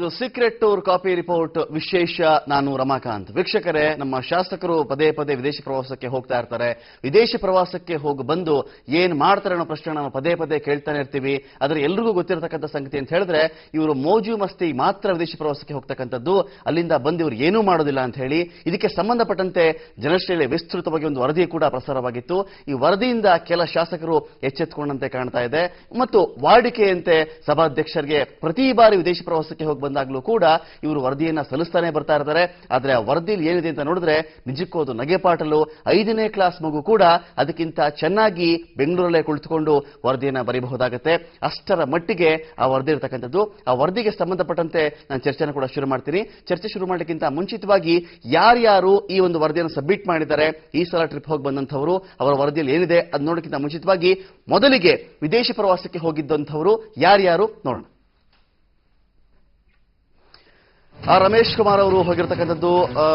ಇದು secret tour copy report ವಿಶೇಷ. ನಾನು ರಮಾಕಾಂತ್. ವೀಕ್ಷಕರೇ, ನಮ್ಮ ಶಾಸಕರು ಪದೇ ಪದೇ ವಿದೇಶಿ ಪ್ರವಾಸಕ್ಕೆ ಹೋಗ್ತಾ ಇರ್ತಾರೆ. ವಿದೇಶಿ ಪ್ರವಾಸಕ್ಕೆ ಹೋಗಿ ಬಂದು ಏನ್ ಮಾಡ್ತಾರೆ ಅನ್ನೋ ಪ್ರಶ್ನೆ ನಾವು ಪದೇ ಪದೇ ಕೇಳ್ತಾನೆ ಇರ್ತೀವಿ. ಆದ್ರೆ ಎಲ್ರಿಗೂ ಗೊತ್ತಿರತಕ್ಕಂಥ ಸಂಗತಿ ಅಂತ ಹೇಳಿದ್ರೆ ಇವರು ಮೋಜು ಮಸ್ತಿ ಮಾತ್ರ ವಿದೇಶಿ ಪ್ರವಾಸಕ್ಕೆ ಹೋಗ್ತಕ್ಕಂಥದ್ದು, ಅಲ್ಲಿಂದ ಬಂದು ಇವರು ಏನೂ ಮಾಡೋದಿಲ್ಲ ಅಂತ ಹೇಳಿ ಇದಕ್ಕೆ ಸಂಬಂಧಪಟ್ಟಂತೆ ಜನಶ್ರೀಯಲ್ಲಿ ವಿಸ್ತೃತವಾಗಿ ಒಂದು ವರದಿ ಕೂಡ ಪ್ರಸಾರವಾಗಿತ್ತು. ಈ ವರದಿಯಿಂದ ಕೆಲ ಶಾಸಕರು ಎಚ್ಚೆತ್ತುಕೊಂಡಂತೆ ಕಾಣ್ತಾ ಇದೆ ಮತ್ತು ವಾಡಿಕೆಯಂತೆ ಸಭಾಧ್ಯಕ್ಷರಿಗೆ ಪ್ರತಿ ಬಾರಿ ವಿದೇಶಿ ಪ್ರವಾಸಕ್ಕೆ ಹೋಗಿ ಬಂದಾಗಲೂ ಕೂಡ ಇವರು ವರದಿಯನ್ನ ಸಲ್ಲಿಸ್ತಾನೆ ಬರ್ತಾ ಇದ್ದಾರೆ. ಆದ್ರೆ ಆ ವರದಿಯಲ್ಲಿ ಏನಿದೆ ಅಂತ ನೋಡಿದ್ರೆ ನಿಜಕ್ಕೂ ಅದು ನಗೆಪಾಟಲು. 5ನೇ ಕ್ಲಾಸ್ ಮಗು ಕೂಡ ಅದಕ್ಕಿಂತ ಚೆನ್ನಾಗಿ ಬೆಂಗಳೂರಲ್ಲೇ ಕುಳಿತುಕೊಂಡು ವರದಿಯನ್ನ ಬರೀಬಹುದಾಗುತ್ತೆ. ಅಷ್ಟರ ಮಟ್ಟಿಗೆ ಆ ವರದಿ ಇರತಕ್ಕಂಥದ್ದು. ಆ ವರದಿಗೆ ಸಂಬಂಧಪಟ್ಟಂತೆ ನಾನು ಚರ್ಚೆನ ಕೂಡ ಶುರು ಮಾಡ್ತೀನಿ. ಚರ್ಚೆ ಶುರು ಮಾಡಲಿಕ್ಕಿಂತ ಮುಂಚಿತವಾಗಿ ಯಾರ್ಯಾರು ಈ ಒಂದು ವರದಿಯನ್ನು ಸಬ್ಮಿಟ್ ಮಾಡಿದ್ದಾರೆ, ಈ ಸಲ ಟ್ರಿಪ್ ಹೋಗಿ ಬಂದಂಥವರು, ಅವರ ವರದಿಯಲ್ಲಿ ಏನಿದೆ ಅದು ನೋಡೋಕ್ಕಿಂತ ಮುಂಚಿತವಾಗಿ ಮೊದಲಿಗೆ ವಿದೇಶಿ ಪ್ರವಾಸಕ್ಕೆ ಹೋಗಿದ್ದಂಥವರು ಯಾರ್ಯಾರು ನೋಡೋಣ. ರಮೇಶ್ ಕುಮಾರ್ ಅವರು ಹೋಗಿರತಕ್ಕಂಥದ್ದು,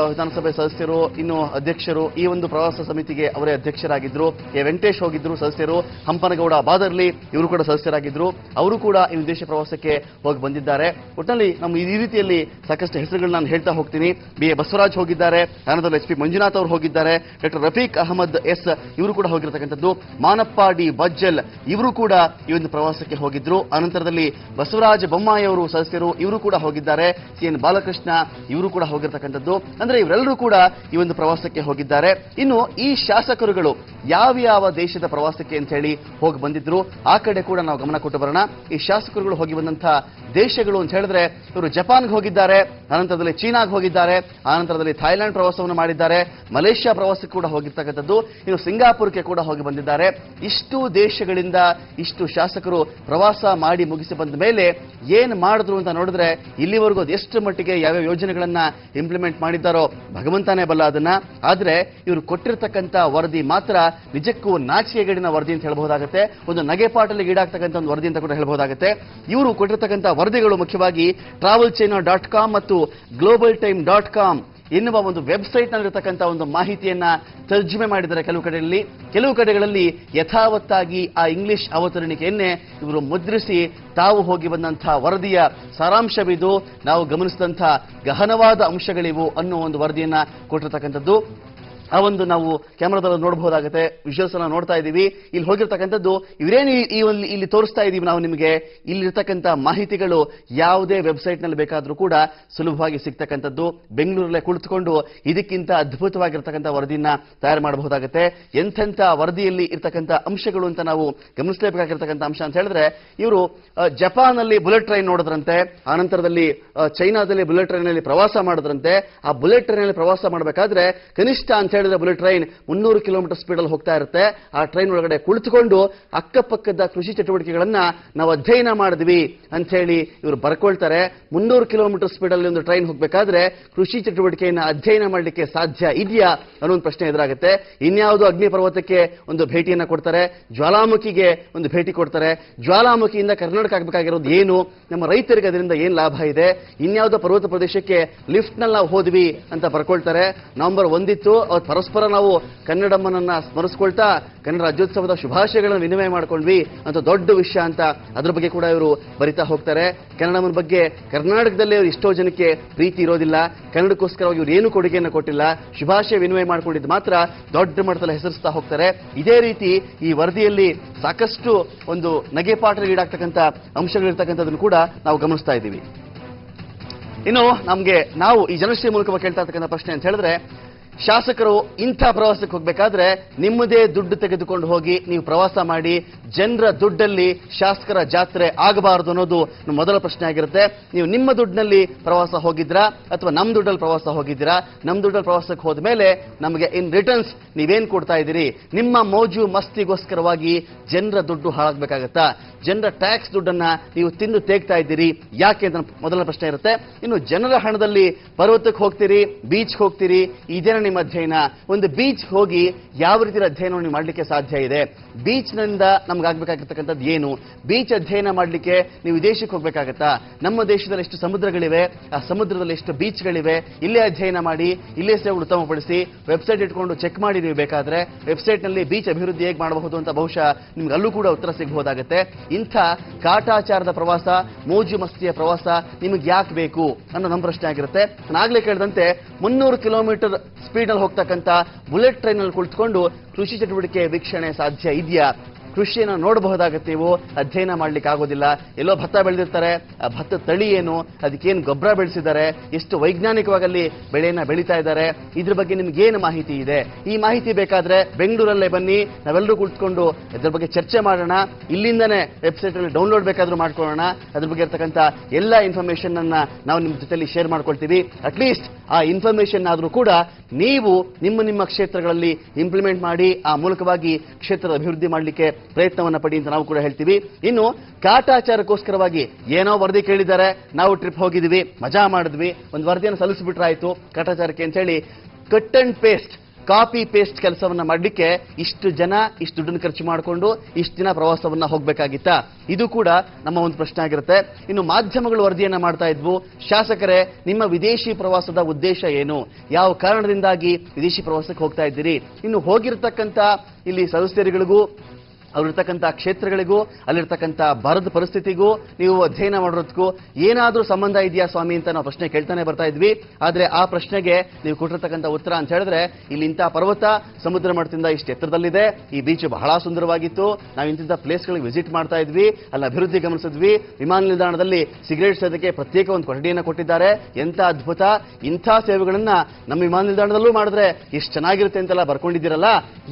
ವಿಧಾನಸಭೆ ಸದಸ್ಯರು, ಇನ್ನು ಅಧ್ಯಕ್ಷರು, ಈ ಒಂದು ಪ್ರವಾಸ ಸಮಿತಿಗೆ ಅವರೇ ಅಧ್ಯಕ್ಷರಾಗಿದ್ರು. ವೆಂಕಟೇಶ್ ಹೋಗಿದ್ರು, ಸದಸ್ಯರು. ಹಂಪನಗೌಡ ಬಾದರ್ಲಿ ಇವರು ಕೂಡ ಸದಸ್ಯರಾಗಿದ್ರು. ಅವರು ಕೂಡ ಈ ವಿದೇಶಿ ಪ್ರವಾಸಕ್ಕೆ ಹೋಗಿ ಬಂದಿದ್ದಾರೆ. ಒಟ್ಟಿನಲ್ಲಿ ನಮ್ಮ ಈ ರೀತಿಯಲ್ಲಿ ಸಾಕಷ್ಟು ಹೆಸರುಗಳನ್ನ ನಾನು ಹೇಳ್ತಾ ಹೋಗ್ತೀನಿ. ಬಿ ಎ ಬಸವರಾಜ್ ಹೋಗಿದ್ದಾರೆ, ಆನಂತರ ಎಚ್ ಪಿ ಮಂಜುನಾಥ್ ಅವರು ಹೋಗಿದ್ದಾರೆ, ಡಾಕ್ಟರ್ ರಫೀಕ್ ಅಹಮದ್ ಎಸ್ ಇವರು ಕೂಡ ಹೋಗಿರತಕ್ಕಂಥದ್ದು, ಮಾನಪ್ಪ ಡಿ ಬಜ್ಜಲ್ ಇವರು ಕೂಡ ಈ ಒಂದು ಪ್ರವಾಸಕ್ಕೆ ಹೋಗಿದ್ರು. ಅನಂತರದಲ್ಲಿ ಬಸವರಾಜ ಬೊಮ್ಮಾಯಿ ಅವರು ಸದಸ್ಯರು, ಇವರು ಕೂಡ ಹೋಗಿದ್ದಾರೆ. ಸಿಎನ್ ಬಾಲಕೃಷ್ಣ ಇವರು ಕೂಡ ಹೋಗಿರ್ತಕ್ಕಂಥದ್ದು. ಅಂದ್ರೆ ಇವರೆಲ್ಲರೂ ಕೂಡ ಈ ಒಂದು ಪ್ರವಾಸಕ್ಕೆ ಹೋಗಿದ್ದಾರೆ. ಇನ್ನು ಈ ಶಾಸಕರುಗಳು ಯಾವ ದೇಶದ ಪ್ರವಾಸಕ್ಕೆ ಅಂತ ಹೇಳಿ ಹೋಗಿ ಬಂದಿದ್ರು, ಆ ಕಡೆ ಕೂಡ ನಾವು ಗಮನ ಕೊಟ್ಟು ಬರೋಣ. ಈ ಶಾಸಕರುಗಳು ಹೋಗಿ ಬಂದಂತಹ ದೇಶಗಳು ಅಂತ ಹೇಳಿದ್ರೆ ಇವರು ಜಪಾನ್ಗೆ ಹೋಗಿದ್ದಾರೆ, ಅನಂತರದಲ್ಲಿ ಚೀನಾಗೆ ಹೋಗಿದ್ದಾರೆ, ಆನಂತರದಲ್ಲಿ ಥೈಲ್ಯಾಂಡ್ ಪ್ರವಾಸವನ್ನು ಮಾಡಿದ್ದಾರೆ, ಮಲೇಷ್ಯಾ ಪ್ರವಾಸಕ್ಕೆ ಕೂಡ ಹೋಗಿರ್ತಕ್ಕಂಥದ್ದು, ಇನ್ನು ಸಿಂಗಾಪುರಕ್ಕೆ ಕೂಡ ಹೋಗಿ ಬಂದಿದ್ದಾರೆ. ಇಷ್ಟು ದೇಶಗಳಿಂದ ಇಷ್ಟು ಶಾಸಕರು ಪ್ರವಾಸ ಮಾಡಿ ಮುಗಿಸಿ ಬಂದ ಮೇಲೆ ಏನ್ ಮಾಡಿದ್ರು ಅಂತ ನೋಡಿದ್ರೆ ಇಲ್ಲಿವರೆಗೂ ಎಷ್ಟು ಮಟ್ಟಿಗೆ ಯಾವ್ಯಾವ ಯೋಜನೆಗಳನ್ನ ಇಂಪ್ಲಿಮೆಂಟ್ ಮಾಡಿದ್ದಾರೋ ಭಗವಂತನೇ ಬಲ್ಲ ಅದನ್ನ. ಆದ್ರೆ ಇವರು ಕೊಟ್ಟಿರ್ತಕ್ಕಂಥ ವರದಿ ಮಾತ್ರ ನಿಜಕ್ಕೂ ನಾಚಿಕೆಗೇಡಿನ ವರದಿ ಅಂತ ಹೇಳಬಹುದಾಗುತ್ತೆ. ಒಂದು ನಗೆಪಾಟಲಿಗೆ ಈಡಾಗ್ತಕ್ಕಂಥ ಒಂದು ವರದಿ ಅಂತ ಕೂಡ ಹೇಳಬಹುದಾಗುತ್ತೆ. ಇವರು ಕೊಟ್ಟಿರ್ತಕ್ಕಂಥ ವರದಿಗಳು ಮುಖ್ಯವಾಗಿ travelchina.com ಮತ್ತು globaltime.com ಎನ್ನುವ ಒಂದು ವೆಬ್ಸೈಟ್ ನಲ್ಲಿರತಕ್ಕಂಥ ಒಂದು ಮಾಹಿತಿಯನ್ನ ತರ್ಜುಮೆ ಮಾಡಿದ್ದಾರೆ. ಕೆಲವು ಕಡೆಗಳಲ್ಲಿ ಯಥಾವತ್ತಾಗಿ ಆ ಇಂಗ್ಲಿಷ್ ಅವತರಣಿಕೆಯನ್ನೇ ಇವರು ಮುದ್ರಿಸಿ ತಾವು ಹೋಗಿ ಬಂದಂತಹ ವರದಿಯ ಸಾರಾಂಶವಿದು, ನಾವು ಗಮನಿಸಿದಂಥ ಗಹನವಾದ ಅಂಶಗಳಿವು ಅನ್ನೋ ಒಂದು ವರದಿಯನ್ನ ಕೊಟ್ಟಿರ್ತಕ್ಕಂಥದ್ದು. ಆ ಒಂದು ನಾವು ಕ್ಯಾಮರಾದಲ್ಲಿ ನೋಡಬಹುದಾಗುತ್ತೆ, ವಿಜುವಲ್ಸ್ ಅನ್ನ ನೋಡ್ತಾ ಇದ್ದೀವಿ. ಇಲ್ಲಿ ಹೋಗಿರ್ತಕ್ಕಂಥದ್ದು ಇವರೇನು ಇಲ್ಲಿ ತೋರಿಸ್ತಾ ಇದ್ದೀವಿ ನಾವು ನಿಮಗೆ. ಇಲ್ಲಿರ್ತಕ್ಕಂಥ ಮಾಹಿತಿಗಳು ಯಾವುದೇ ವೆಬ್ಸೈಟ್ ನಲ್ಲಿ ಬೇಕಾದರೂ ಕೂಡ ಸುಲಭವಾಗಿ ಸಿಗ್ತಕ್ಕಂಥದ್ದು. ಬೆಂಗಳೂರಲ್ಲೇ ಕುಳಿತುಕೊಂಡು ಇದಕ್ಕಿಂತ ಅದ್ಭುತವಾಗಿರ್ತಕ್ಕಂಥ ವರದಿಯನ್ನ ತಯಾರು ಮಾಡಬಹುದಾಗುತ್ತೆ. ಎಂಥೆಂಥ ವರದಿಯಲ್ಲಿ ಇರ್ತಕ್ಕಂಥ ಅಂಶಗಳು ಅಂತ ನಾವು ಗಮನಿಸಲೇಬೇಕಾಗಿರ್ತಕ್ಕಂಥ ಅಂಶ ಅಂತ ಹೇಳಿದ್ರೆ, ಇವರು ಜಪಾನ್ ಅಲ್ಲಿ ಬುಲೆಟ್ ಟ್ರೈನ್ ನೋಡಿದ್ರಂತೆ, ಆನಂತರದಲ್ಲಿ ಚೈನಾದಲ್ಲಿ ಬುಲೆಟ್ ಟ್ರೈನ್ ಅಲ್ಲಿ ಪ್ರವಾಸ ಮಾಡಿದ್ರಂತೆ. ಆ ಬುಲೆಟ್ ಟ್ರೈನ್ ಅಲ್ಲಿ ಪ್ರವಾಸ ಮಾಡಬೇಕಾದ್ರೆ ಕನಿಷ್ಠ ಅಂತ ಹೇಳಿದ್ರೆ ಬುಲೆಟ್ ಟ್ರೈನ್ 300 ಕಿಲೋಮೀಟರ್ ಸ್ಪೀಡ್ ಅಲ್ಲಿ ಹೋಗ್ತಾ ಇರುತ್ತೆ. ಆ ಟ್ರೈನ್ ಒಳಗಡೆ ಕುಳಿತುಕೊಂಡು ಅಕ್ಕಪಕ್ಕದ ಕೃಷಿ ಚಟುವಟಿಕೆಗಳನ್ನ ನಾವು ಅಧ್ಯಯನ ಮಾಡಿದ್ವಿ ಅಂತ ಹೇಳಿ ಇವರು ಬರ್ಕೊಳ್ತಾರೆ. 300 ಕಿಲೋಮೀಟರ್ ಸ್ಪೀಡ್ ಅಲ್ಲಿ ಒಂದು ಟ್ರೈನ್ ಹೋಗಬೇಕಾದ್ರೆ ಕೃಷಿ ಚಟುವಟಿಕೆಯನ್ನು ಅಧ್ಯಯನ ಮಾಡಲಿಕ್ಕೆ ಸಾಧ್ಯ ಇದೆಯಾ ಅನ್ನೋ ಒಂದು ಪ್ರಶ್ನೆ ಎದುರಾಗುತ್ತೆ. ಇನ್ಯಾವುದೋ ಅಗ್ನಿ ಪರ್ವತಕ್ಕೆ ಒಂದು ಭೇಟಿಯನ್ನ ಕೊಡ್ತಾರೆ, ಜ್ವಾಲಾಮುಖಿಗೆ ಒಂದು ಭೇಟಿ ಕೊಡ್ತಾರೆ. ಜ್ವಾಲಾಮುಖಿಯಿಂದ ಕರ್ನಾಟಕ ಆಗಬೇಕಾಗಿರೋದು ಏನು, ನಮ್ಮ ರೈತರಿಗೆ ಅದರಿಂದ ಏನ್ ಲಾಭ ಇದೆ, ಇನ್ಯಾವುದೋ ಪರ್ವತ ಪ್ರದೇಶಕ್ಕೆ ಲಿಫ್ಟ್ ನಲ್ಲಿ ನಾವು ಹೋದ್ವಿ ಅಂತ ಬರ್ಕೊಳ್ತಾರೆ. ನವೆಂಬರ್ 1 ಇತ್ತು, ಪರಸ್ಪರ ನಾವು ಕನ್ನಡಮ್ಮನನ್ನ ಸ್ಮರಿಸ್ಕೊಳ್ತಾ ಕನ್ನಡ ರಾಜ್ಯೋತ್ಸವದ ಶುಭಾಶಯಗಳನ್ನು ವಿನಿಮಯ ಮಾಡ್ಕೊಂಡ್ವಿ ಅಂತ ದೊಡ್ಡ ವಿಷಯ ಅಂತ ಅದ್ರ ಬಗ್ಗೆ ಕೂಡ ಇವರು ಬರಿತಾ ಹೋಗ್ತಾರೆ. ಕನ್ನಡಮ್ಮನ ಬಗ್ಗೆ ಕರ್ನಾಟಕದಲ್ಲೇ ಇವರು ಎಷ್ಟೋ ಜನಕ್ಕೆ ಪ್ರೀತಿ ಇರೋದಿಲ್ಲ, ಕನ್ನಡಕ್ಕೋಸ್ಕರವಾಗಿ ಇವರು ಏನು ಕೊಡುಗೆಯನ್ನು ಕೊಟ್ಟಿಲ್ಲ, ಶುಭಾಶಯ ವಿನಿಮಯ ಮಾಡ್ಕೊಂಡಿದ್ದು ಮಾತ್ರ ದೊಡ್ಡ ಮಟ್ಟದಲ್ಲಿ ಹೆಸರಿಸ್ತಾ ಹೋಗ್ತಾರೆ. ಇದೇ ರೀತಿ ಈ ವರದಿಯಲ್ಲಿ ಸಾಕಷ್ಟು ಒಂದು ನಗೆಪಾಟಲಿಗೆ ಈಡಾಗ್ತಕ್ಕಂಥ ಅಂಶಗಳಿರ್ತಕ್ಕಂಥದ್ದನ್ನು ಕೂಡ ನಾವು ಗಮನಿಸ್ತಾ ಇದ್ದೀವಿ. ಇನ್ನು ನಾವು ಈ ಜನಶ್ರೀ ಮೂಲಕ ಕೇಳ್ತಾ ಇರ್ತಕ್ಕಂಥ ಪ್ರಶ್ನೆ ಅಂತ ಹೇಳಿದ್ರೆ, ಶಾಸಕರು ಇಂಥ ಪ್ರವಾಸಕ್ಕೆ ಹೋಗಬೇಕಾದ್ರೆ ನಿಮ್ಮದೇ ದುಡ್ಡು ತೆಗೆದುಕೊಂಡು ಹೋಗಿ ನೀವು ಪ್ರವಾಸ ಮಾಡಿ, ಜನರ ದುಡ್ಡಲ್ಲಿ ಶಾಸಕರ ಜಾತ್ರೆ ಆಗಬಾರದು ಅನ್ನೋದು ಮೊದಲ ಪ್ರಶ್ನೆ ಆಗಿರುತ್ತೆ. ನೀವು ನಿಮ್ಮ ದುಡ್ಡಿನಲ್ಲಿ ಪ್ರವಾಸ ಹೋಗಿದ್ರಾ ಅಥವಾ ನಮ್ಮ ದುಡ್ಡಲ್ಲಿ ಪ್ರವಾಸ ಹೋಗಿದ್ದೀರಾ? ನಮ್ಮ ದುಡ್ಡಲ್ಲಿ ಪ್ರವಾಸಕ್ಕೆ ಹೋದ ಮೇಲೆ ನಮಗೆ ಇನ್ ರಿಟರ್ನ್ಸ್ ನೀವೇನ್ ಕೊಡ್ತಾ ಇದ್ದೀರಿ? ನಿಮ್ಮ ಮೋಜು ಮಸ್ತಿಗೋಸ್ಕರವಾಗಿ ಜನರ ದುಡ್ಡು ಹಾಳಾಗಬೇಕಾಗತ್ತಾ? ಜನರ ಟ್ಯಾಕ್ಸ್ ದುಡ್ಡನ್ನ ನೀವು ತಿಂದು ತೇಗ್ತಾ ಇದ್ದೀರಿ ಯಾಕೆ ಅಂತ ಮೊದಲ ಪ್ರಶ್ನೆ ಇರುತ್ತೆ. ಇನ್ನು ಜನರ ಹಣದಲ್ಲಿ ಪರ್ವತಕ್ಕೆ ಹೋಗ್ತೀರಿ, ಬೀಚ್ಗೆ ಹೋಗ್ತೀರಿ, ಇದೇನ ನಿಮ್ಮ ಅಧ್ಯಯನ? ಒಂದು ಬೀಚ್ ಹೋಗಿ ಯಾವ ರೀತಿಯ ಅಧ್ಯಯನವನ್ನು ನೀವು ಮಾಡಲಿಕ್ಕೆ ಸಾಧ್ಯ ಇದೆ? ಬೀಚ್ನಿಂದ ನಮ್ಗಾಗಬೇಕಾಗಿರ್ತಕ್ಕಂಥದ್ದು ಏನು? ಬೀಚ್ ಅಧ್ಯಯನ ಮಾಡಲಿಕ್ಕೆ ನೀವು ವಿದೇಶಕ್ಕೆ ಹೋಗಬೇಕಾಗತ್ತಾ? ನಮ್ಮ ದೇಶದಲ್ಲಿ ಎಷ್ಟು ಸಮುದ್ರಗಳಿವೆ, ಆ ಸಮುದ್ರದಲ್ಲಿ ಎಷ್ಟು ಬೀಚ್ಗಳಿವೆ, ಇಲ್ಲೇ ಅಧ್ಯಯನ ಮಾಡಿ, ಇಲ್ಲೇ ಸೇವೆಗಳು ಉತ್ತಮಪಡಿಸಿ ವೆಬ್ಸೈಟ್ ಇಟ್ಕೊಂಡು ಚೆಕ್ ಮಾಡಿ. ನೀವು ಬೇಕಾದ್ರೆ ವೆಬ್ಸೈಟ್ನಲ್ಲಿ ಬೀಚ್ ಅಭಿವೃದ್ಧಿ ಹೇಗೆ ಮಾಡಬಹುದು ಅಂತ ಬಹುಶಃ ನಿಮ್ಗೆ ಅಲ್ಲೂ ಕೂಡ ಉತ್ತರ ಸಿಗಬಹುದಾಗುತ್ತೆ. ಇಂಥ ಕಾಟಾಚಾರದ ಪ್ರವಾಸ, ಮೋಜು ಮಸ್ತಿಯ ಪ್ರವಾಸ ನಿಮಗೆ ಯಾಕೆ ಬೇಕು ಅನ್ನೋ ನಮ್ಮ ಪ್ರಶ್ನೆ ಆಗಿರುತ್ತೆ. ನಾನು ಆಗ್ಲೇ ಕೇಳಿದಂತೆ 300 ಕಿಲೋಮೀಟರ್ ಸ್ಪೀಡ್ನಲ್ಲಿ ಹೋಗ್ತಕ್ಕಂಥ ಬುಲೆಟ್ ಟ್ರೈನಲ್ಲಿ ಕುಳಿತುಕೊಂಡು ಕೃಷಿ ಚಟುವಟಿಕೆ ವೀಕ್ಷಣೆ ಸಾಧ್ಯ ಇದೆಯಾ? ಕೃಷಿಯನ್ನು ನೋಡಬಹುದಾಗುತ್ತೆ, ನೀವು ಅಧ್ಯಯನ ಮಾಡ್ಲಿಕ್ಕೆ ಆಗೋದಿಲ್ಲ. ಎಲ್ಲೋ ಭತ್ತ ಬೆಳೆದಿರ್ತಾರೆ, ಆ ಭತ್ತ ತಳಿ ಏನು, ಅದಕ್ಕೇನು ಗೊಬ್ಬರ ಬೆಳೆಸಿದ್ದಾರೆ, ಎಷ್ಟು ವೈಜ್ಞಾನಿಕವಾಗಿ ಅಲ್ಲಿ ಬೆಳೆಯನ್ನ ಬೆಳೀತಾ ಇದ್ದಾರೆ, ಇದ್ರ ಬಗ್ಗೆ ನಿಮ್ಗೆ ಏನು ಮಾಹಿತಿ ಇದೆ? ಈ ಮಾಹಿತಿ ಬೇಕಾದ್ರೆ ಬೆಂಗಳೂರಲ್ಲೇ ಬನ್ನಿ, ನಾವೆಲ್ಲರೂ ಕುಳಿತುಕೊಂಡು ಇದ್ರ ಬಗ್ಗೆ ಚರ್ಚೆ ಮಾಡೋಣ. ಇಲ್ಲಿಂದನೇ ವೆಬ್ಸೈಟ್ ಅಲ್ಲಿ ಡೌನ್ಲೋಡ್ ಬೇಕಾದ್ರೂ ಮಾಡ್ಕೊಳ್ಳೋಣ. ಅದ್ರ ಬಗ್ಗೆ ಇರ್ತಕ್ಕಂಥ ಎಲ್ಲ ಇನ್ಫಾರ್ಮೇಶನ್ ಅನ್ನ ನಾವು ನಿಮ್ಮ ಜೊತೆಲಿ ಶೇರ್ ಮಾಡ್ಕೊಳ್ತೀವಿ. ಅಟ್ಲೀಸ್ಟ್ ಆ ಇನ್ಫಾರ್ಮೇಶನ್ ಆದ್ರೂ ಕೂಡ ನೀವು ನಿಮ್ಮ ಕ್ಷೇತ್ರಗಳಲ್ಲಿ ಇಂಪ್ಲಿಮೆಂಟ್ ಮಾಡಿ, ಆ ಮೂಲಕವಾಗಿ ಕ್ಷೇತ್ರದ ಅಭಿವೃದ್ಧಿ ಮಾಡಲಿಕ್ಕೆ ಪ್ರಯತ್ನವನ್ನ ಪಡಿ ಅಂತ ನಾವು ಕೂಡ ಹೇಳ್ತೀವಿ. ಇನ್ನು ಕಾಟಾಚಾರಕ್ಕೋಸ್ಕರವಾಗಿ ಏನೋ ವರದಿ ಕೇಳಿದ್ದಾರೆ, ನಾವು ಟ್ರಿಪ್ ಹೋಗಿದ್ವಿ, ಮಜಾ ಮಾಡಿದ್ವಿ, ಒಂದು ವರದಿಯನ್ನು ಸಲ್ಲಿಸಿಬಿಟ್ರಾಯ್ತು ಕಾಟಾಚಾರಕ್ಕೆ ಅಂತ ಹೇಳಿ cut and paste, copy paste ಕೆಲಸವನ್ನ ಮಾಡಲಿಕ್ಕೆ ಇಷ್ಟು ಜನ ಇಷ್ಟು ದುಡ್ಡನ್ನು ಖರ್ಚು ಮಾಡಿಕೊಂಡು ಇಷ್ಟು ದಿನ ಪ್ರವಾಸವನ್ನ ಹೋಗಬೇಕಾಗಿತ್ತಾ? ಇದು ಕೂಡ ನಮ್ಮ ಒಂದು ಪ್ರಶ್ನೆ ಆಗಿರುತ್ತೆ. ಇನ್ನು ಮಾಧ್ಯಮಗಳು ವರದಿಯನ್ನ ಮಾಡ್ತಾ ಇದ್ವು, ಶಾಸಕರೇ ನಿಮ್ಮ ವಿದೇಶಿ ಪ್ರವಾಸದ ಉದ್ದೇಶ ಏನು? ಯಾವ ಕಾರಣದಿಂದಾಗಿ ವಿದೇಶಿ ಪ್ರವಾಸಕ್ಕೆ ಹೋಗ್ತಾ ಇದ್ದೀರಿ? ಇನ್ನು ಹೋಗಿರ್ತಕ್ಕಂಥ ಇಲ್ಲಿ ಸದಸ್ಯರುಗಳಿಗೂ ಅವರಿರ್ತಕ್ಕಂಥ ಕ್ಷೇತ್ರಗಳಿಗೂ ಅಲ್ಲಿರ್ತಕ್ಕಂಥ ಭಾರತ ಪರಿಸ್ಥಿತಿಗೂ ನೀವು ಅಧ್ಯಯನ ಮಾಡೋದಕ್ಕೂ ಏನಾದರೂ ಸಂಬಂಧ ಇದೆಯಾ ಸ್ವಾಮಿ ಅಂತ ನಾವು ಪ್ರಶ್ನೆ ಕೇಳ್ತಾನೆ ಬರ್ತಾ ಇದ್ವಿ. ಆದರೆ ಆ ಪ್ರಶ್ನೆಗೆ ನೀವು ಕೊಟ್ಟಿರ್ತಕ್ಕಂಥ ಉತ್ತರ ಅಂತ ಹೇಳಿದ್ರೆ, ಇಲ್ಲಿ ಇಂಥ ಪರ್ವತ ಸಮುದ್ರ ಮಟ್ಟದಿಂದ ಇಷ್ಟು ಎತ್ತರದಲ್ಲಿದೆ, ಈ ಬೀಚ್ ಬಹಳ ಸುಂದರವಾಗಿತ್ತು, ನಾವು ಇಂಥ ಪ್ಲೇಸ್ಗಳಿಗೆ ವಿಸಿಟ್ ಮಾಡ್ತಾ ಇದ್ವಿ, ಅಲ್ಲಿ ಅಭಿವೃದ್ಧಿ ಗಮನಿಸಿದ್ವಿ, ವಿಮಾನ ನಿಲ್ದಾಣದಲ್ಲಿ ಸಿಗರೇಟ್ ಸೇದಕ್ಕೆ ಪ್ರತ್ಯೇಕ ಒಂದು ಕೊಠಡಿಯನ್ನು ಕೊಟ್ಟಿದ್ದಾರೆ, ಎಂಥ ಅದ್ಭುತ, ಇಂಥ ಸೇವೆಗಳನ್ನ ನಮ್ಮ ವಿಮಾನ ನಿಲ್ದಾಣದಲ್ಲೂ ಮಾಡಿದ್ರೆ ಎಷ್ಟು ಚೆನ್ನಾಗಿರುತ್ತೆ ಅಂತೆಲ್ಲ ಬರ್ಕೊಂಡಿದ್ದೀರಲ್ಲ,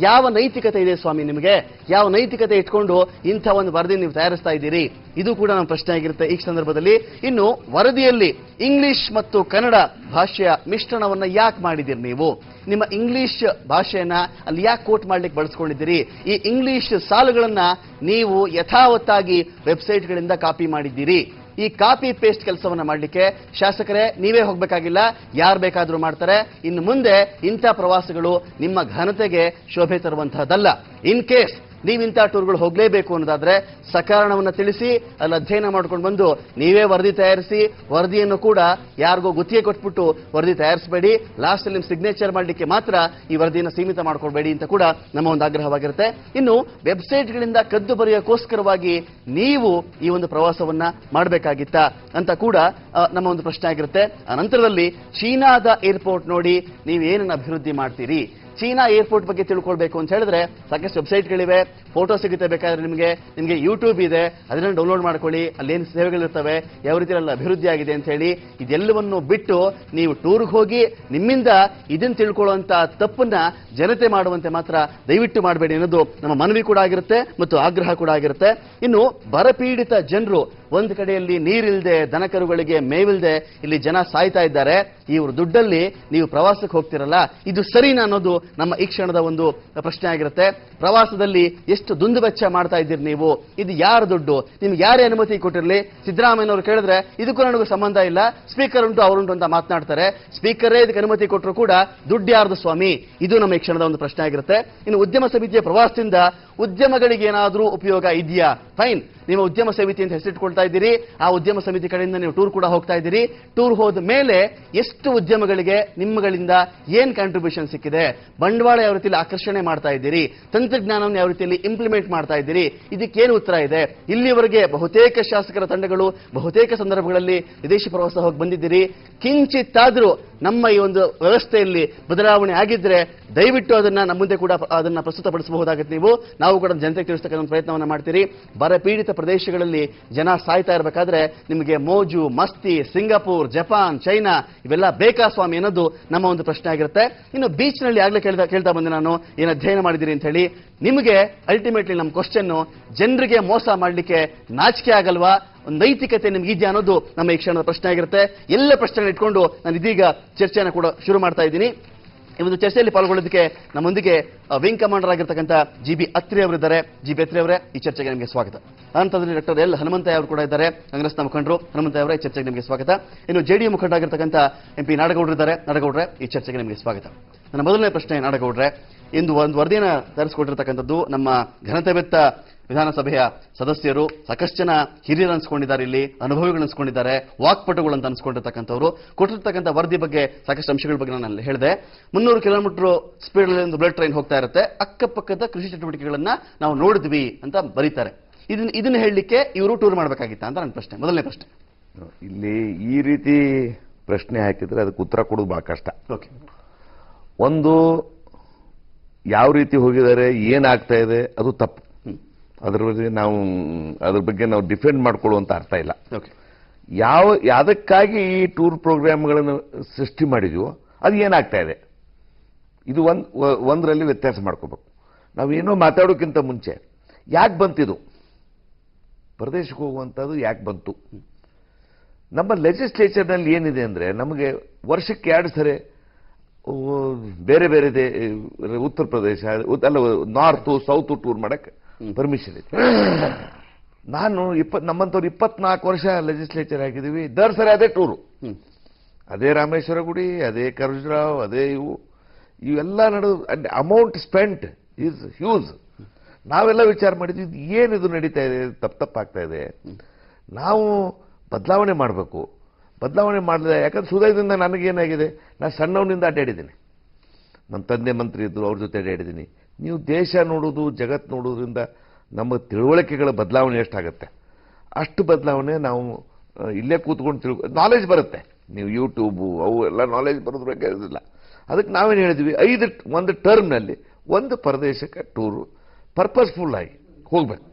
ಯಾವ ನೈತಿಕತೆ ಇದೆ ಸ್ವಾಮಿ ನಿಮಗೆ? ಯಾವ ನೈತಿಕತೆ ಇಟ್ಕೊಂಡು ಇಂಥ ಒಂದು ವರದಿ ನೀವು ತಯಾರಿಸ್ತಾ ಇದ್ದೀರಿ? ಇದು ಕೂಡ ನಮ್ಮ ಪ್ರಶ್ನೆ ಆಗಿರುತ್ತೆ ಈ ಸಂದರ್ಭದಲ್ಲಿ. ಇನ್ನು ವರದಿಯಲ್ಲಿ ಇಂಗ್ಲಿಷ್ ಮತ್ತು ಕನ್ನಡ ಭಾಷೆಯ ಮಿಶ್ರಣವನ್ನ ಯಾಕೆ ಮಾಡಿದ್ದೀರಿ ನೀವು? ನಿಮ್ಮ ಇಂಗ್ಲಿಷ್ ಭಾಷೆಯನ್ನ ಅಲ್ಲಿ ಯಾಕೆ ಕೋಟ್ ಮಾಡ್ಲಿಕ್ಕೆ ಬಳಸ್ಕೊಂಡಿದ್ದೀರಿ? ಈ ಇಂಗ್ಲಿಷ್ ಸಾಲುಗಳನ್ನ ನೀವು ಯಥಾವತ್ತಾಗಿ ವೆಬ್ಸೈಟ್ಗಳಿಂದ ಕಾಪಿ ಮಾಡಿದ್ದೀರಿ. ಈ ಕಾಪಿ ಪೇಸ್ಟ್ ಕೆಲಸವನ್ನ ಮಾಡಲಿಕ್ಕೆ ಶಾಸಕರೇ ನೀವೇ ಹೋಗಬೇಕಾಗಿಲ್ಲ, ಯಾರು ಬೇಕಾದರೂ ಮಾಡ್ತಾರೆ. ಇನ್ನು ಮುಂದೆ ಇಂಥ ಪ್ರವಾಸಗಳು ನಿಮ್ಮ ಘನತೆಗೆ ಶೋಭೆ ತರುವಂತಹದ್ದಲ್ಲ. ಇನ್ ಕೇಸ್ ನೀವಿಂಥ ಟೂರ್ಗಳು ಹೋಗಲೇಬೇಕು ಅನ್ನೋದಾದ್ರೆ ಸಕಾರಣವನ್ನು ತಿಳಿಸಿ ಅಲ್ಲಿ ಅಧ್ಯಯನ ಮಾಡ್ಕೊಂಡು ಬಂದು ನೀವೇ ವರದಿ ತಯಾರಿಸಿ, ವರದಿಯನ್ನು ಕೂಡ ಯಾರಿಗೋ ಗುತ್ತಿಗೆ ಕೊಟ್ಬಿಟ್ಟು ವರದಿ ತಯಾರಿಸಬೇಡಿ. ಲಾಸ್ಟ್ ಅಲ್ಲಿ ನಿಮ್ಮ ಸಿಗ್ನೇಚರ್ ಮಾಡಲಿಕ್ಕೆ ಮಾತ್ರ ಈ ವರದಿಯನ್ನು ಸೀಮಿತ ಮಾಡ್ಕೊಳ್ಬೇಡಿ ಅಂತ ಕೂಡ ನಮ್ಮ ಒಂದು ಆಗ್ರಹವಾಗಿರುತ್ತೆ. ಇನ್ನು ವೆಬ್ಸೈಟ್ಗಳಿಂದ ಕದ್ದು ಬರೆಯೋಕ್ಕೋಸ್ಕರವಾಗಿ ನೀವು ಈ ಒಂದು ಪ್ರವಾಸವನ್ನ ಮಾಡಬೇಕಾಗಿತ್ತಾ ಅಂತ ಕೂಡ ನಮ್ಮ ಒಂದು ಪ್ರಶ್ನೆ ಆಗಿರುತ್ತೆ. ಆ ನಂತರದಲ್ಲಿ ಚೀನಾದ ಏರ್ಪೋರ್ಟ್ ನೋಡಿ ನೀವು ಏನನ್ನ ಅಭಿವೃದ್ಧಿ ಮಾಡ್ತೀರಿ? ಚೀನಾ ಏರ್ಪೋರ್ಟ್ ಬಗ್ಗೆ ತಿಳ್ಕೊಳ್ಬೇಕು ಅಂತ ಹೇಳಿದ್ರೆ ಸಾಕಷ್ಟು ವೆಬ್ಸೈಟ್ಗಳಿವೆ, ಫೋಟೋ ಸಿಗುತ್ತೆ ಬೇಕಾದ್ರೆ ನಿಮಗೆ ಯೂಟ್ಯೂಬ್ ಇದೆ, ಅದನ್ನ ಡೌನ್ಲೋಡ್ ಮಾಡ್ಕೊಳ್ಳಿ, ಅಲ್ಲೇನು ಸೇವೆಗಳಿರ್ತವೆ, ಯಾವ ರೀತಿ ಅಲ್ಲಿ ಅಭಿವೃದ್ಧಿ ಆಗಿದೆ ಅಂತ ಹೇಳಿ. ಇದೆಲ್ಲವನ್ನು ಬಿಟ್ಟು ನೀವು ಟೂರ್ಗೆ ಹೋಗಿ ನಿಮ್ಮಿಂದ ಇದನ್ನು ತಿಳ್ಕೊಳ್ಳುವಂತ ತಪ್ಪನ್ನ ಜನತೆ ಮಾಡುವಂತೆ ಮಾತ್ರ ದಯವಿಟ್ಟು ಮಾಡಬೇಡಿ ಅನ್ನೋದು ನಮ್ಮ ಮನವಿ ಕೂಡ ಆಗಿರುತ್ತೆ ಮತ್ತು ಆಗ್ರಹ ಕೂಡ ಆಗಿರುತ್ತೆ. ಇನ್ನು ಬರಪೀಡಿತ ಜನರು, ಒಂದು ಕಡೆಯಲ್ಲಿ ನೀರಿಲ್ಲದೆ, ದನಕರುಗಳಿಗೆ ಮೇವಿಲ್ಲದೆ ಇಲ್ಲಿ ಜನ ಸಾಯ್ತಾ ಇದ್ದಾರೆ. ಇವ್ರ ದುಡ್ಡಲ್ಲಿ ನೀವು ಪ್ರವಾಸಕ್ಕೆ ಹೋಗ್ತಿರಲ್ಲ, ಇದು ಸರಿನಾ ಅನ್ನೋದು ನಮ್ಮ ಈ ಕ್ಷಣದ ಒಂದು ಪ್ರಶ್ನೆ ಆಗಿರುತ್ತೆ. ಪ್ರವಾಸದಲ್ಲಿ ಎಷ್ಟು ದುಂದು ವೆಚ್ಚ ಮಾಡ್ತಾ ಇದ್ದೀರಿ ನೀವು? ಇದು ಯಾರ ದುಡ್ಡು? ನಿಮ್ಗೆ ಯಾರೇ ಅನುಮತಿ ಕೊಟ್ಟಿರಲಿ, ಸಿದ್ದರಾಮಯ್ಯನವರು ಕೇಳಿದ್ರೆ ಇದಕ್ಕೂ ನನಗೂ ಸಂಬಂಧ ಇಲ್ಲ, ಸ್ಪೀಕರ್ ಉಂಟು ಅವರುಂಟು ಅಂತ ಮಾತನಾಡ್ತಾರೆ. ಸ್ಪೀಕರೇ ಇದಕ್ಕೆ ಅನುಮತಿ ಕೊಟ್ಟರು ಕೂಡ ದುಡ್ಡು ಯಾರ್ದು ಸ್ವಾಮಿ? ಇದು ನಮ್ಮ ಈ ಕ್ಷಣದ ಒಂದು ಪ್ರಶ್ನೆ ಆಗಿರುತ್ತೆ. ಇನ್ನು ಉದ್ಯಮ ಸಮಿತಿಯ ಪ್ರವಾಸದಿಂದ ಉದ್ಯಮಗಳಿಗೆ ಏನಾದರೂ ಉಪಯೋಗ ಇದೆಯಾ? ಫೈನ್, ನಿಮ್ಮ ಉದ್ಯಮ ಸಮಿತಿ ಅಂತ ಹೆಸರಿಟ್ಕೊಳ್ತಾ ಇದ್ದೀರಿ, ಆ ಉದ್ಯಮ ಸಮಿತಿ ಕಡೆಯಿಂದ ನೀವು ಟೂರ್ ಕೂಡ ಹೋಗ್ತಾ ಇದ್ದೀರಿ. ಟೂರ್ ಹೋದ ಮೇಲೆ ಎಷ್ಟು ಉದ್ಯಮಗಳಿಗೆ ನಿಮ್ಮಗಳಿಂದ ಏನ್ ಕಾಂಟ್ರಿಬ್ಯೂಷನ್ ಸಿಕ್ಕಿದೆ? ಬಂಡವಾಳ ಯಾವ ರೀತಿಯಲ್ಲಿ ಆಕರ್ಷಣೆ ಮಾಡ್ತಾ ಇದ್ದೀರಿ? ತಂತ್ರಜ್ಞಾನವನ್ನು ಯಾವ ರೀತಿಯಲ್ಲಿ ಇಂಪ್ಲಿಮೆಂಟ್ ಮಾಡ್ತಾ ಇದ್ದೀರಿ? ಇದಕ್ಕೇನು ಉತ್ತರ ಇದೆ? ಇಲ್ಲಿವರೆಗೆ ಬಹುತೇಕ ಶಾಸಕರ ತಂಡಗಳು ಬಹುತೇಕ ಸಂದರ್ಭಗಳಲ್ಲಿ ವಿದೇಶಿ ಪ್ರವಾಸ ಹೋಗಿ ಬಂದಿದ್ದೀರಿ. ಕಿಂಚಿತ್ತಾದರೂ ನಮ್ಮ ಈ ಒಂದು ವ್ಯವಸ್ಥೆಯಲ್ಲಿ ಬದಲಾವಣೆ ಆಗಿದ್ರೆ ದಯವಿಟ್ಟು ಅದನ್ನ ನಮ್ಮ ಮುಂದೆ ಕೂಡ ಅದನ್ನ ಪ್ರಸ್ತುತಪಡಿಸಬಹುದಾಗುತ್ತೆ. ನಾವು ಕೂಡ ಜನತೆಗೆ ತಿಳಿಸ್ತಕ್ಕಂಥ ಪ್ರಯತ್ನವನ್ನ ಮಾಡ್ತೀರಿ. ಬರಪೀಡಿತ ಪ್ರದೇಶಗಳಲ್ಲಿ ಜನ ಸಾಯ್ತಾ ಇರಬೇಕಾದ್ರೆ ನಿಮಗೆ ಮೋಜು ಮಸ್ತಿ, ಸಿಂಗಾಪುರ್, ಜಪಾನ್, ಚೈನಾ ಇವೆಲ್ಲ ಬೇಕಾ ಸ್ವಾಮಿ ಅನ್ನೋದು ನಮ್ಮ ಒಂದು ಪ್ರಶ್ನೆ ಆಗಿರುತ್ತೆ. ಇನ್ನು ಬೀಚ್ ನಲ್ಲಿ ಆಗ್ಲೇ ಕೇಳ್ತಾ ಬಂದೆ ನಾನು, ಏನು ಅಧ್ಯಯನ ಮಾಡಿದಿರಿ ಅಂತ ಹೇಳಿ. ನಿಮಗೆ ಅಲ್ಟಿಮೇಟ್ಲಿ ನಮ್ಮ ಕ್ವಶನ್, ಜನರಿಗೆ ಮೋಸ ಮಾಡಲಿಕ್ಕೆ ನಾಚಿಕೆ ಆಗಲ್ವಾ? ಒಂದು ನೈತಿಕತೆ ನಿಮ್ಗೆ ಇದೆಯಾ ಅನ್ನೋದು ನಮ್ಮ ಈ ಕ್ಷಣದ ಪ್ರಶ್ನೆ ಆಗಿರುತ್ತೆ. ಎಲ್ಲ ಪ್ರಶ್ನೆಗಳನ್ನ ಇಟ್ಕೊಂಡು ನಾನು ಇದೀಗ ಚರ್ಚೆಯನ್ನು ಕೂಡ ಶುರು ಮಾಡ್ತಾ ಇದ್ದೀನಿ. ಈ ಒಂದು ಚರ್ಚೆಯಲ್ಲಿ ಪಾಲ್ಗೊಳ್ಳೋದಕ್ಕೆ ನಮ್ಮೊಂದಿಗೆ ವಿಂಗ್ ಕಮಾಂಡರ್ ಆಗಿರ್ತಕ್ಕಂಥ ಜಿ.ಬಿ. ಅತ್ರಿ ಅವರಿದ್ದಾರೆ. ಜಿ.ಬಿ. ಅತ್ರಿ ಅವರೇ, ಈ ಚರ್ಚೆಗೆ ನಿಮಗೆ ಸ್ವಾಗತ. ಅನಂತರದಲ್ಲಿ ಡಾಕ್ಟರ್ ಎಲ್ ಹನುಮಂತಯ್ಯ ಅವರು ಕೂಡ ಇದ್ದಾರೆ, ಕಾಂಗ್ರೆಸ್ನ ಮುಖಂಡರು. ಹನುಮಂತಯ್ಯ ಅವರೇ, ಈ ಚರ್ಚೆಗೆ ನಿಮಗೆ ಸ್ವಾಗತ. ಇನ್ನು ಜೆಡಿಯು ಮುಖಂಡ ಆಗಿರ್ತಕ್ಕಂಥ ಎಂ.ಪಿ. ನಾಡಗೌಡರು ಇದ್ದಾರೆ. ನಾಡಗೌಡ್ರೆ, ಈ ಚರ್ಚೆಗೆ ನಿಮಗೆ ಸ್ವಾಗತ. ನನ್ನ ಮೊದಲನೇ ಪ್ರಶ್ನೆ ನಾಡಗೌಡ್ರೆ, ಇಂದು ಒಂದು ವರದಿಯನ್ನು ತರಿಸಿಕೊಟ್ಟಿರ್ತಕ್ಕಂಥದ್ದು ನಮ್ಮ ಘನತೆವೆತ್ತ ವಿಧಾನಸಭೆಯ ಸದಸ್ಯರು, ಸಾಕಷ್ಟು ಜನ ಹಿರಿಯರು ಅನ್ಸ್ಕೊಂಡಿದ್ದಾರೆ, ಇಲ್ಲಿ ಅನುಭವಿಗಳು ಅನ್ಸ್ಕೊಂಡಿದ್ದಾರೆ, ವಾಕ್ಪಟುಗಳು ಅಂತ ಅನ್ಸ್ಕೊಂಡಿರ್ತಕ್ಕಂಥವ್ರು ಕೊಟ್ಟಿರ್ತಕ್ಕಂಥ ವರದಿ ಬಗ್ಗೆ ಸಾಕಷ್ಟು ಅಂಶಗಳ ಬಗ್ಗೆ ನಾನು ಹೇಳಿದೆ. 300 ಕಿಲೋಮೀಟರ್ ಸ್ಪೀಡ್ ಒಂದು ಬುಲೆಟ್ ಟ್ರೈನ್ ಹೋಗ್ತಾ ಇರುತ್ತೆ, ಅಕ್ಕಪಕ್ಕದ ಕೃಷಿ ಚಟುವಟಿಕೆಗಳನ್ನ ನಾವು ನೋಡಿದ್ವಿ ಅಂತ ಬರೀತಾರೆ. ಇದನ್ನ ಹೇಳಲಿಕ್ಕೆ ಇವರು ಟೂರ್ ಮಾಡಬೇಕಾಗಿತ್ತ ಅಂತ ನನ್ನ ಪ್ರಶ್ನೆ, ಮೊದಲನೇ ಪ್ರಶ್ನೆ. ಇಲ್ಲಿ ಈ ರೀತಿ ಪ್ರಶ್ನೆ ಹಾಕಿದ್ರೆ ಅದಕ್ಕೆ ಉತ್ತರ ಕೊಡೋದು ಬಹಳ ಕಷ್ಟ. ಓಕೆ, ಒಂದು ಯಾವ ರೀತಿ ಹೋಗಿದ್ದಾರೆ, ಏನಾಗ್ತಾ ಇದೆ ಅದು ತಪ್ಪು. ಅದ್ರ ಬಗ್ಗೆ ನಾವು ಡಿಫೆಂಡ್ ಮಾಡ್ಕೊಳ್ಳುವಂತ ಅರ್ಥ ಇಲ್ಲ. ಯಾವ್ದಕ್ಕಾಗಿ ಈ ಟೂರ್ ಪ್ರೋಗ್ರಾಮ್ಗಳನ್ನು ಸೃಷ್ಟಿ ಮಾಡಿದ್ವೋ ಅದು ಏನಾಗ್ತಾ ಇದೆ, ಇದು ಒಂದರಲ್ಲಿ ವ್ಯತ್ಯಾಸ ಮಾಡ್ಕೋಬೇಕು. ನಾವೇನೋ ಮಾತಾಡೋಕ್ಕಿಂತ ಮುಂಚೆ ಯಾಕೆ ಬಂತಿದು, ಪ್ರದೇಶಕ್ಕೆ ಹೋಗುವಂಥದ್ದು ಯಾಕೆ ಬಂತು? ನಮ್ಮ ಲೆಜಿಸ್ಲೇಚರ್ನಲ್ಲಿ ಏನಿದೆ ಅಂದ್ರೆ, ನಮಗೆ ವರ್ಷಕ್ಕೆ 2 ಸರಿ ಬೇರೆ ಬೇರೆ ಉತ್ತರ ಪ್ರದೇಶ ಅಲ್ಲ ನಾರ್ತ್ ಸೌತ್ ಟೂರ್ ಮಾಡಕ್ಕೆ ಪರ್ಮಿಷನ್ ಇದೆ. ನಾನು ನಮ್ಮಂತವ್ರು 24 ವರ್ಷ ಲೆಜಿಸ್ಲೇಚರ್ ಆಗಿದ್ದೀವಿ. ದರ್ ಸರಿ ಅದೇ ಟೂರು, ಅದೇ ರಾಮೇಶ್ವರ ಗುಡಿ, ಅದೇ ಖರ್ಜುರಾವ್, ಅದೇ ಇವೆಲ್ಲ ನಡೆದು ಅಮೌಂಟ್ ಸ್ಪೆಂಟ್ ಈಸ್ ಹ್ಯೂಜ್. ನಾವೆಲ್ಲ ವಿಚಾರ ಮಾಡಿದ್ವಿ, ಏನಿದು ನಡೀತಾ ಇದೆ, ತಪ್ಪಾಗ್ತಾ ಇದೆ, ನಾವು ಬದಲಾವಣೆ ಮಾಡಬೇಕು. ಬದಲಾವಣೆ ಮಾಡಿದೆ, ಯಾಕಂದ್ರೆ ಸುದಯದಿಂದ ನನಗೇನಾಗಿದೆ, ನಾನು ಸಣ್ಣವನಿಂದ ಅಡ್ಡಾಡಿದ್ದೀನಿ, ನಮ್ಮ ತಂದೆ ಮಂತ್ರಿ ಇದ್ರು, ಅವ್ರ ಜೊತೆ ಅಡ್ಡಾಡಿದ್ದೀನಿ. ನೀವು ದೇಶ ನೋಡೋದು, ಜಗತ್ತು ನೋಡೋದ್ರಿಂದ ನಮ್ಮ ತಿಳುವಳಿಕೆಗಳ ಬದಲಾವಣೆ ಎಷ್ಟಾಗುತ್ತೆ, ಅಷ್ಟು ಬದಲಾವಣೆ ನಾವು ಇಲ್ಲೇ ಕೂತ್ಕೊಂಡು ನಾಲೆಜ್ ಬರುತ್ತೆ. ನೀವು ಯೂಟ್ಯೂಬು ಅವು ಎಲ್ಲ ನಾಲೆಜ್ ಬರೋದ್ರ ಬಗ್ಗೆ ಇರೋದಿಲ್ಲ. ಅದಕ್ಕೆ ನಾವೇನು ಹೇಳಿದ್ವಿ, ಒಂದು ಟರ್ಮ್ನಲ್ಲಿ ಒಂದು ಪ್ರದೇಶಕ್ಕೆ ಟೂರು ಪರ್ಪಸ್ಫುಲ್ ಆಗಿ ಹೋಗ್ಬೇಕು,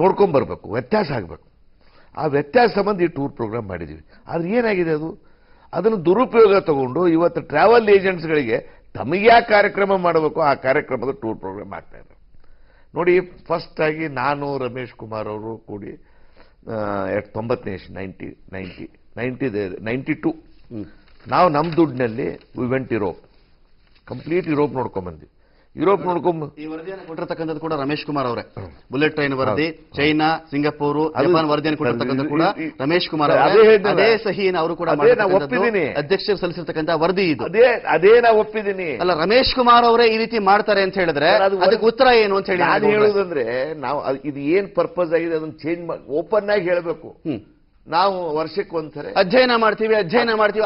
ನೋಡ್ಕೊಂಬರ್ಬೇಕು, ವ್ಯತ್ಯಾಸ ಆಗಬೇಕು. ಆ ವ್ಯತ್ಯಾಸ ಸಂಬಂಧ ಈ ಟೂರ್ ಪ್ರೋಗ್ರಾಮ್ ಮಾಡಿದ್ವಿ. ಆದ್ರೆ ಏನಾಗಿದೆ, ಅದನ್ನು ದುರುಪಯೋಗ ತಗೊಂಡು ಇವತ್ತು ಟ್ರಾವೆಲ್ ಏಜೆಂಟ್ಸ್ಗಳಿಗೆ ತಮಗೆ ಯಾವ ಕಾರ್ಯಕ್ರಮ ಮಾಡಬೇಕು ಆ ಕಾರ್ಯಕ್ರಮದ ಟೂರ್ ಪ್ರೋಗ್ರಾಮ್ ಆಗ್ತಾ ಇದೆ. ನೋಡಿ, ಫಸ್ಟ್ ಆಗಿ ನಾನು ರಮೇಶ್ ಕುಮಾರ್ ಅವರು ಕೂಡಿ 92 ನಾವು ನಮ್ಮ ದುಡ್ಡಿನಲ್ಲಿ we went Europe, complete Europe ನೋಡ್ಕೊಂಡ್ಬಂದ್ವಿ. ಯುರೋಪ್ ನೋಡ್ಕೊಂಡ್ ಈ ವರದಿಯನ್ನು ಕೊಟ್ಟಿರ್ತಕ್ಕಂಥದ್ದು ಕೂಡ ರಮೇಶ್ ಕುಮಾರ್ ಅವರೇ. ಬುಲೆಟ್ ಟ್ರೈನ್ ವರದಿ, ಚೈನಾ, ಸಿಂಗಾಪುರ್, ಜಪಾನ್ ವರದಿಯನ್ನು ಕೊಟ್ಟಿರ್ತಕ್ಕಂಥ ಕೂಡ ರಮೇಶ್ ಕುಮಾರ್ ಅದೇ ಸಹಿಯನ್ನು ಅವರು ಕೂಡ ಒಪ್ಪಿದ್ದೀನಿ. ಅಧ್ಯಕ್ಷರು ಸಲ್ಲಿಸಿರ್ತಕ್ಕಂಥ ವರದಿ ಇದು. ಅದೇ ನಾ ಒಪ್ಪಿದ್ದೀನಿ. ಅಲ್ಲ, ರಮೇಶ್ ಕುಮಾರ್ ಅವರೇ ಈ ರೀತಿ ಮಾಡ್ತಾರೆ ಅಂತ ಹೇಳಿದ್ರೆ ಅದಕ್ಕೆ ಉತ್ತರ ಏನು ಅಂತ ಹೇಳಿ ನಾನು ಹೇಳುವುದಂದ್ರೆ, ನಾವು ಇದು ಏನ್ ಪರ್ಪಸ್ ಆಗಿದೆ ಅದನ್ನ ಚೇಂಜ್ ಮಾಡಿ ಓಪನ್ ಆಗಿ ಹೇಳಬೇಕು. ನಾವು ವರ್ಷಕ್ಕೆ ಒಂದ್ಸರಿ ಅಧ್ಯಯನ ಮಾಡ್ತೀವಿ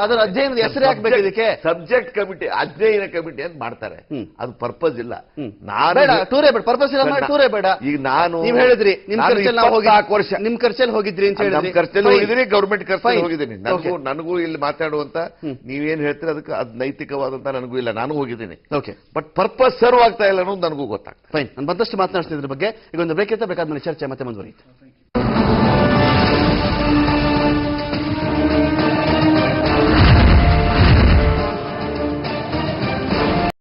ಅದರ ಅಧ್ಯಯನದ ಹೆಸರು ಹಾಕ್ಬೇಕು. ಇದಕ್ಕೆ ಸಬ್ಜೆಕ್ಟ್ ಕಮಿಟಿ, ಅಧ್ಯಯನ ಕಮಿಟಿ ಅಂತ ಮಾಡ್ತಾರೆ. ಅದು ಪರ್ಪಸ್ ಇಲ್ಲ. ಟೂರೇ ಬೇಡ, ಪರ್ಪಸ್ ಇಲ್ಲ, ಟೂರೇ ಬೇಡ. ಈಗ ನಾನು ನೀವು ಹೇಳಿದ್ರಿ ನಿಮ್ ವರ್ಷ ನಿಮ್ ಖರ್ಚಲ್ಲಿ ಹೋಗಿದ್ರಿ ಅಂತ ಹೇಳಿದ್ರಿ. ಖರ್ಚಲ್ಲಿ ಹೋಗಿದ್ದೀನಿ, ಗೌರ್ಮೆಂಟ್ ಖರ್ಚಲ್ಲಿ ಹೋಗಿದ್ದೀನಿ. ನನಗೂ ಇಲ್ಲಿ ಮಾತಾಡುವಂತ ನೀವೇನ್ ಹೇಳ್ತೀರಿ ಅದಕ್ಕೆ ಅದು ನೈತಿಕವಾದಂತ ನನಗೂ ಇಲ್ಲ, ನಾನು ಹೋಗಿದ್ದೀನಿ. ಓಕೆ, ಬಟ್ ಪರ್ಪಸ್ ಸರ್ವ್ ಆಗ್ತಾ ಇಲ್ಲ ಅನ್ನೋದು ನನಗೂ ಗೊತ್ತಾಗ್ತದೆ. ಫೈನ್, ನಾನು ಮತ್ತಷ್ಟು ಮಾತನಾಡ್ತಿದ್ರ ಬಗ್ಗೆ. ಈಗ ಒಂದು ಬ್ರೇಕ್ ಇರ್ತಾ, ಬೇಕಾದ್ಮೇಲೆ ಚರ್ಚೆ ಮತ್ತೆ ಮುಂದುವರಿಯುತ್ತೆ.